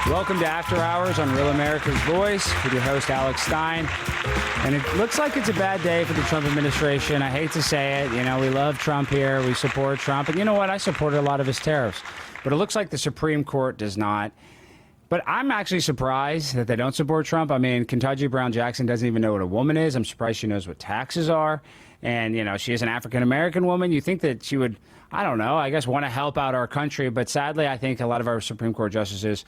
Welcome to After Hours on Real America's Voice with your host, Alex Stein. And it looks like it's a bad day for the Trump administration. I hate to say it. You know, we love Trump here. We support Trump. And you know what? I supported a lot of his tariffs. But it looks like the Supreme Court does not. But I'm actually surprised that they don't support Trump. I mean, Ketanji Brown Jackson doesn't even know what a woman is. I'm surprised she knows what taxes are. And, you know, she is an African-American woman. You think that she would, I don't know, I guess want to help out our country. But sadly, I think a lot of our Supreme Court justices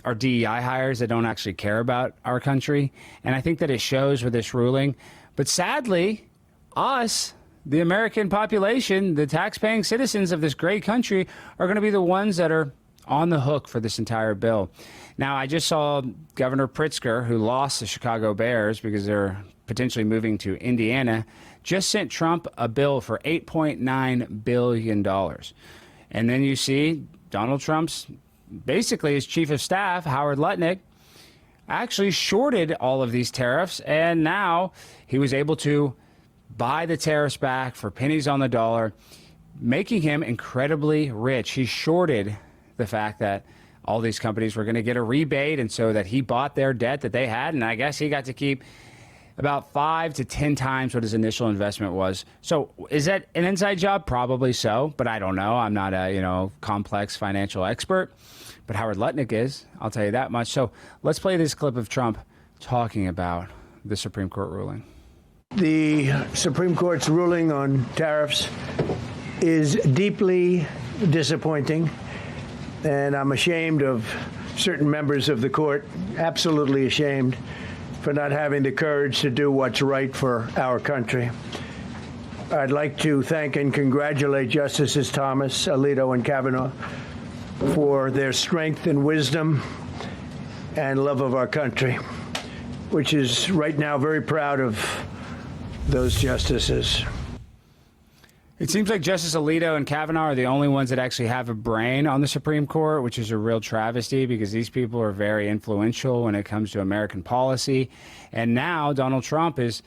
are DEI hires that don't actually care about our country. And I think that it shows with this ruling. But sadly, us, the American population, the tax-paying citizens of this great country, are going to be the ones that are on the hook for this entire bill. Now, I just saw Governor Pritzker, who lost the Chicago Bears because they're potentially moving to Indiana, just sent Trump a bill for $8.9 billion. And then you see Donald Trump's, basically his chief of staff, Howard Lutnick, actually shorted all of these tariffs, and now he was able to buy the tariffs back for pennies on the dollar, making him incredibly rich. He shorted the fact that all these companies were going to get a rebate, and so that he bought their debt that they had, and I guess he got to keep about 5 to 10 times what his initial investment was. So is that an inside job? Probably so, but I don't know. I'm not a, complex financial expert, but Howard Lutnick is, I'll tell you that much. So let's play this clip of Trump talking about the Supreme Court ruling. The Supreme Court's ruling on tariffs is deeply disappointing, and I'm ashamed of certain members of the court, absolutely ashamed, for not having the courage to do what's right for our country. I'd like to thank and congratulate Justices Thomas, Alito, and Kavanaugh for their strength and wisdom and love of our country, which is right now very proud of those justices. It seems like Justice Alito and Kavanaugh are the only ones that actually have a brain on the Supreme Court, which is a real travesty because these people are very influential when it comes to American policy. And now Donald Trump is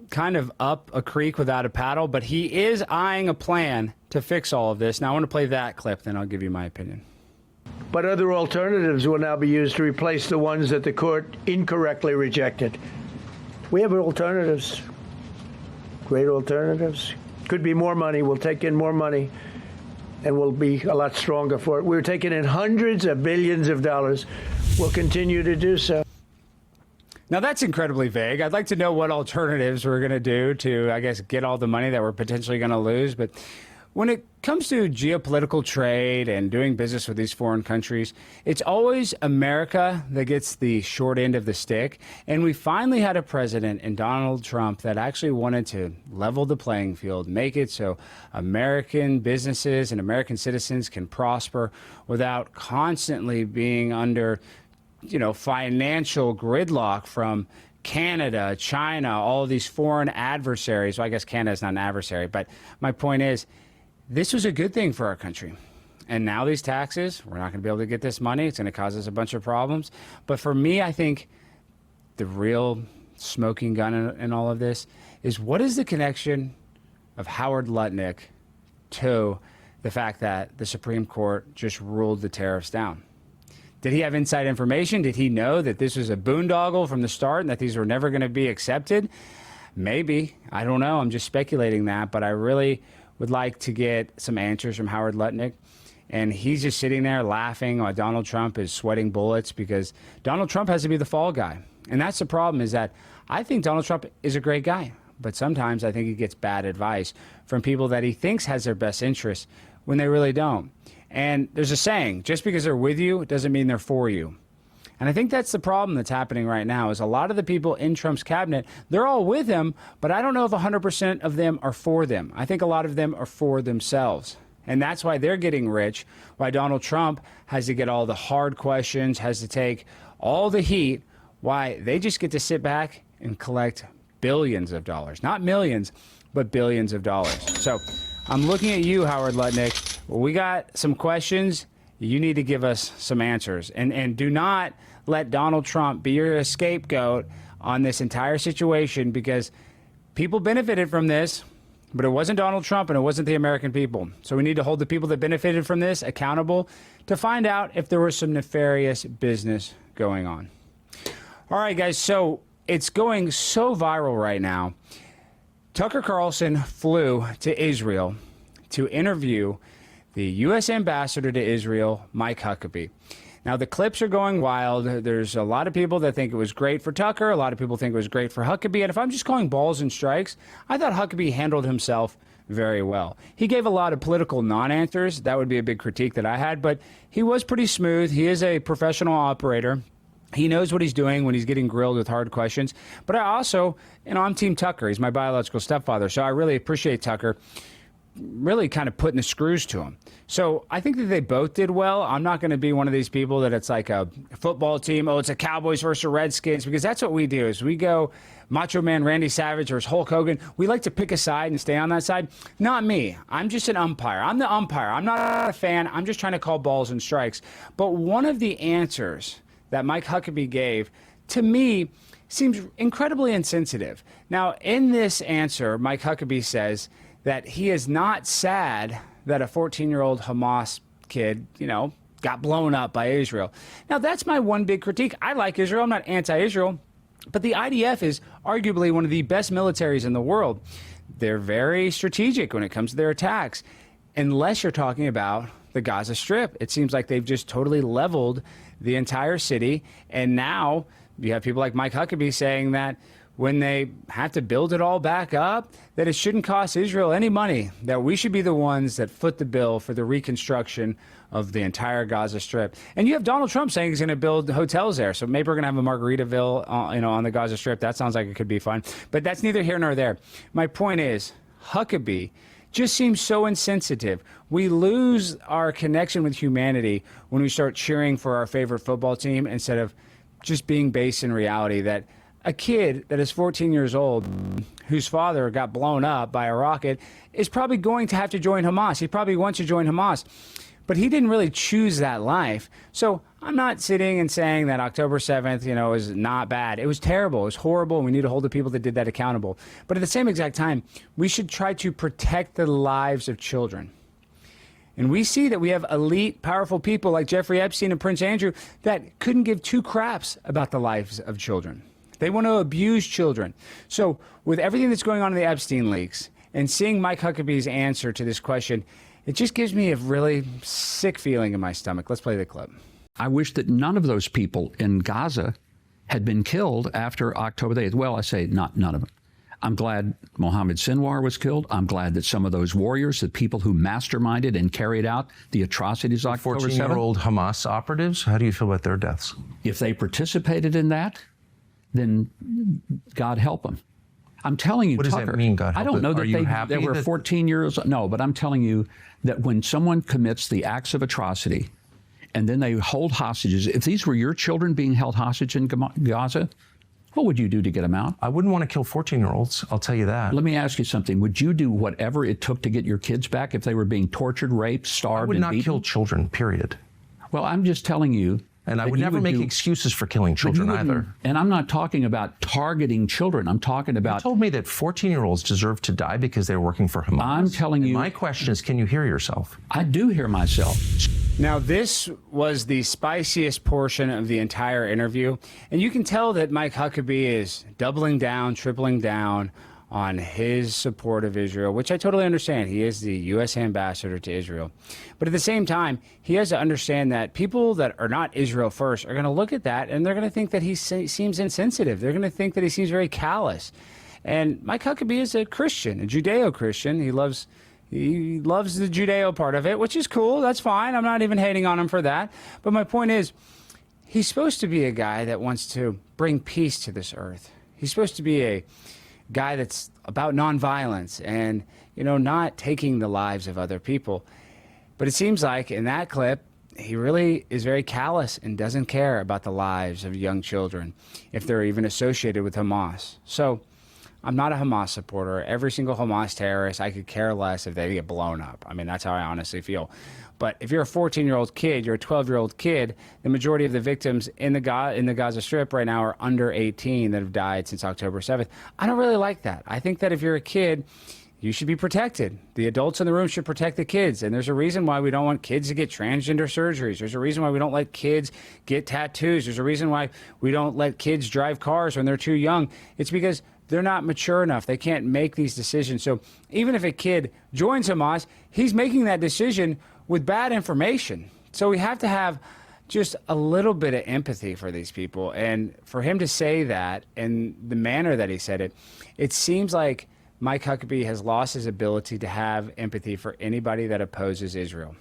kind of up a creek without a paddle, but he is eyeing a plan to fix all of this. Now I want to play that clip, then I'll give you my opinion. But other alternatives will now be used to replace the ones that the court incorrectly rejected. We have alternatives, great alternatives. Could be more money. We'll take in more money, and we'll be a lot stronger for it. We're taking in hundreds of billions of dollars. We'll continue to do so. Now, that's incredibly vague. I'd like to know what alternatives we're going to do to, I guess, get all the money that we're potentially going to lose. But when it comes to geopolitical trade and doing business with these foreign countries, it's always America that gets the short end of the stick. And we finally had a president in Donald Trump that actually wanted to level the playing field, make it so American businesses and American citizens can prosper without constantly being under, financial gridlock from Canada, China, all of these foreign adversaries. Well, I guess Canada's not an adversary, but my point is, this was a good thing for our country. And now these taxes, we're not going to be able to get this money. It's going to cause us a bunch of problems. But for me, I think the real smoking gun in all of this is, what is the connection of Howard Lutnick to the fact that the Supreme Court just ruled the tariffs down? Did he have inside information? Did he know that this was a boondoggle from the start and that these were never going to be accepted? Maybe. I don't know. I'm just speculating that. But I really would like to get some answers from Howard Lutnick. And he's just sitting there laughing while Donald Trump is sweating bullets because Donald Trump has to be the fall guy. And that's the problem, is that I think Donald Trump is a great guy. But sometimes I think he gets bad advice from people that he thinks has their best interests when they really don't. And there's a saying, just because they're with you doesn't mean they're for you. And I think that's the problem that's happening right now, is a lot of the people in Trump's cabinet, they're all with him, but I don't know if 100% of them are for them. I think a lot of them are for themselves. And that's why they're getting rich, why Donald Trump has to get all the hard questions, has to take all the heat, why they just get to sit back and collect billions of dollars. Not millions, but billions of dollars. So I'm looking at you, Howard Lutnick. Well, we got some questions. You need to give us some answers. And do not let Donald Trump be your scapegoat on this entire situation because people benefited from this, but it wasn't Donald Trump and it wasn't the American people. So we need to hold the people that benefited from this accountable to find out if there was some nefarious business going on. All right, guys, so it's going so viral right now. Tucker Carlson flew to Israel to interview the U.S. ambassador to Israel, Mike Huckabee. Now, the clips are going wild. There's a lot of people that think it was great for Tucker. A lot of people think it was great for Huckabee. And if I'm just calling balls and strikes, I thought Huckabee handled himself very well. He gave a lot of political non-answers. That would be a big critique that I had. But he was pretty smooth. He is a professional operator. He knows what he's doing when he's getting grilled with hard questions. But I also, I'm Team Tucker. He's my biological stepfather. So I really appreciate Tucker really kind of putting the screws to him. So I think that they both did well. I'm not going to be one of these people that it's like a football team. Oh, it's a Cowboys versus Redskins, because that's what we do is we go Macho Man Randy Savage versus Hulk Hogan. We like to pick a side and stay on that side. Not me. I'm just an umpire. I'm the umpire. I'm not a fan. I'm just trying to call balls and strikes. But one of the answers that Mike Huckabee gave, to me, seems incredibly insensitive. Now, in this answer, Mike Huckabee says that he is not sad that a 14-year-old Hamas kid, got blown up by Israel. Now, that's my one big critique. I like Israel. I'm not anti-Israel. But the IDF is arguably one of the best militaries in the world. They're very strategic when it comes to their attacks, unless you're talking about the Gaza Strip. It seems like they've just totally leveled the entire city. And now you have people like Mike Huckabee saying that when they have to build it all back up, that it shouldn't cost Israel any money, that we should be the ones that foot the bill for the reconstruction of the entire Gaza Strip. And you have Donald Trump saying he's going to build hotels there. So maybe we're going to have a Margaritaville, on the Gaza Strip. That sounds like it could be fun. But that's neither here nor there. My point is, Huckabee just seems so insensitive. We lose our connection with humanity when we start cheering for our favorite football team instead of just being based in reality that a kid that is 14 years old, whose father got blown up by a rocket, is probably going to have to join Hamas. He probably wants to join Hamas. But he didn't really choose that life. So I'm not sitting and saying that October 7th, is not bad. It was terrible. It was horrible. And we need to hold the people that did that accountable. But at the same exact time, we should try to protect the lives of children. And we see that we have elite, powerful people like Jeffrey Epstein and Prince Andrew that couldn't give two craps about the lives of children. They want to abuse children. So with everything that's going on in the Epstein leaks and seeing Mike Huckabee's answer to this question, it just gives me a really sick feeling in my stomach. Let's play the clip. I wish that none of those people in Gaza had been killed after October 8th. Well, I say not none of them. I'm glad Mohammed Sinwar was killed. I'm glad that some of those warriors, the people who masterminded and carried out the atrocities on October 7th. 14-year-old Hamas operatives, how do you feel about their deaths? If they participated in that, then God help them. I'm telling you, what does Tucker, that mean, God help I don't know that they were 14 years. No, but I'm telling you that when someone commits the acts of atrocity and then they hold hostages, if these were your children being held hostage in Gaza, what would you do to get them out? I wouldn't want to kill 14-year-olds, I'll tell you that. Let me ask you something. Would you do whatever it took to get your kids back if they were being tortured, raped, starved, and beaten? I would not kill children, period. Well, I'm just telling you. And I would never make excuses for killing children either. And I'm not talking about targeting children. I'm talking about... You told me that 14-year-olds deserve to die because they're working for Hamas. I'm telling you... My question is, can you hear yourself? I do hear myself. Now, this was the spiciest portion of the entire interview. And you can tell that Mike Huckabee is doubling down, tripling down on his support of Israel, which I totally understand. He is the U.S. ambassador to Israel. But at the same time, he has to understand that people that are not Israel first are going to look at that and they're going to think that he seems insensitive. They're going to think that he seems very callous. And Mike Huckabee is a Christian, a Judeo-Christian. He loves the Judeo part of it, which is cool. That's fine. I'm not even hating on him for that. But my point is, he's supposed to be a guy that wants to bring peace to this earth. He's supposed to be a guy that's about nonviolence and, not taking the lives of other people. But it seems like in that clip, he really is very callous and doesn't care about the lives of young children if they're even associated with Hamas. So I'm not a Hamas supporter. Every single Hamas terrorist, I could care less if they get blown up. I mean, that's how I honestly feel. But if you're a 14-year-old kid, you're a 12-year-old kid, the majority of the victims in the Gaza Strip right now are under 18 that have died since October 7th. I don't really like that. I think that if you're a kid, you should be protected. The adults in the room should protect the kids. And there's a reason why we don't want kids to get transgender surgeries. There's a reason why we don't let kids get tattoos. There's a reason why we don't let kids drive cars when they're too young. It's because they're not mature enough. They can't make these decisions. So even if a kid joins Hamas, he's making that decision with bad information. So we have to have just a little bit of empathy for these people. And for him to say that in the manner that he said it, it seems like Mike Huckabee has lost his ability to have empathy for anybody that opposes Israel.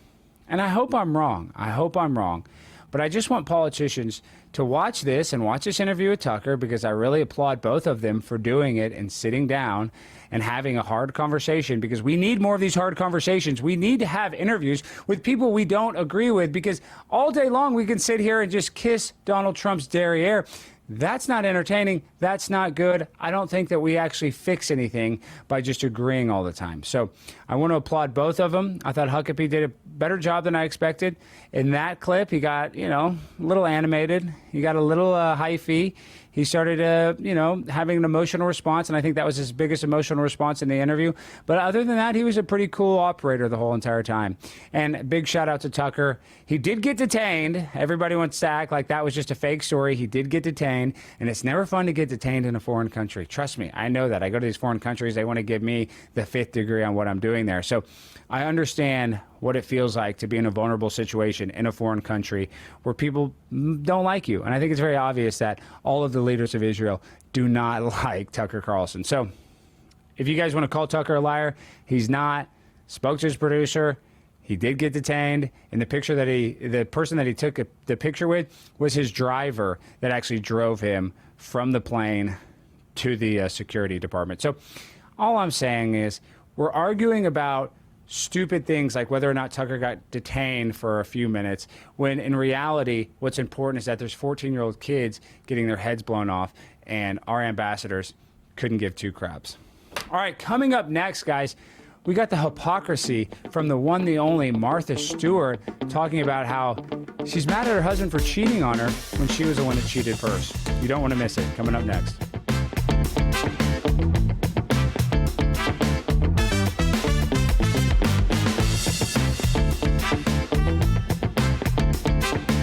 And I hope I'm wrong. I hope I'm wrong. But I just want politicians to watch this and watch this interview with Tucker, because I really applaud both of them for doing it and sitting down and having a hard conversation, because we need more of these hard conversations. We need to have interviews with people we don't agree with, because all day long we can sit here and just kiss Donald Trump's derriere. That's not entertaining. That's not good. I don't think that we actually fix anything by just agreeing all the time. So I want to applaud both of them. I thought Huckabee did a better job than I expected. In that clip, he got, a little animated. He got a little hyphy. He started, having an emotional response, and I think that was his biggest emotional response in the interview. But other than that, he was a pretty cool operator the whole entire time. And big shout out to Tucker. He did get detained. Everybody wants to act like that was just a fake story. He did get detained, and it's never fun to get detained in a foreign country. Trust me, I know that. I go to these foreign countries. They want to give me the fifth degree on what I'm doing there. So I understand what it feels like to be in a vulnerable situation in a foreign country where people don't like you. And I think it's very obvious that all of the leaders of Israel do not like Tucker Carlson. So if you guys want to call Tucker a liar, he's not. Spoke to his producer. He did get detained. And the person that he took the picture with was his driver that actually drove him from the plane to the security department. So all I'm saying is we're arguing about stupid things like whether or not Tucker got detained for a few minutes, when in reality, what's important is that there's 14-year-old kids getting their heads blown off, and our ambassadors couldn't give two craps. All right, coming up next, guys, we got the hypocrisy from the one, the only Martha Stewart, talking about how she's mad at her husband for cheating on her when she was the one that cheated first. You don't want to miss it. Coming up next.